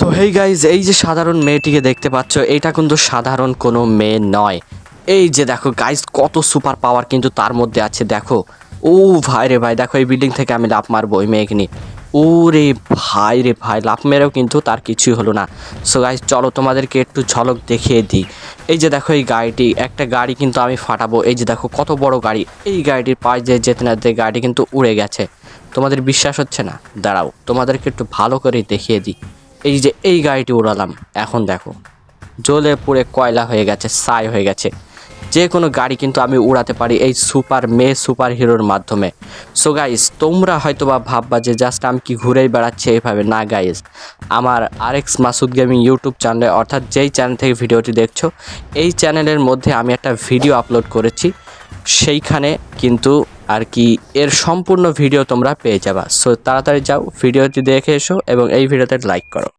So hey guys, এই যে সাধারণ মেয়েটিকে দেখতে পাচ্ছ, এটা কিন্তু সাধারণ কোনো মেয়ে নয়। এই যে দেখো গাইজ, কত সুপার পাওয়ার কিন্তু তার মধ্যে আছে। দেখো, ও ভাই রে ভাই, দেখো এই বিল্ডিং থেকে আমি লাফ মারবো ওই মেয়েকে নিয়ে। ও রে ভাই রে ভাই, লাফ মেরেও কিন্তু তার কিছুই হলো না। সো গাইজ, চলো তোমাদেরকে একটু ঝলক দেখিয়ে দিই। এই যে দেখো এই গাড়িটি, একটা গাড়ি কিন্তু আমি ফাটাবো। এই যে দেখো কত বড় গাড়ি, এই গাড়িটির পাশ দিয়ে যেতে না যেতে গাড়ি কিন্তু উড়ে গেছে। তোমাদের বিশ্বাস হচ্ছে না? দাঁড়াও, তোমাদেরকে একটু ভালো করে দেখিয়ে দিই। এই যে এই গাড়িটি উড়ালাম, এখন দেখো জ্বলে পুড়ে কয়লা হয়ে গেছে, ছাই হয়ে গেছে। যে কোনো গাড়ি কিন্তু আমি উড়াতে পারি এই সুপার হিরোর মাধ্যমে। সো গাইস, তোমরা হয়তো বা ভাববা যে জাস্ট আমি কি ঘুরেই বেড়াচ্ছি এইভাবে। না গাইস, আমার আরএক্স মাসুদ গেমিং ইউটিউব চ্যানেলে, অর্থাৎ যেই চ্যানেল থেকে ভিডিওটি দেখছো, এই চ্যানেলের মধ্যে আমি একটা ভিডিও আপলোড করেছি। সেইখানে কিন্তু আর কি এর সম্পূর্ণ ভিডিও তোমরা পেয়ে যাবা। সো তাড়াতাড়ি যাও, ভিডিওটি দেখে এসো এবং এই ভিডিওতে লাইক করো।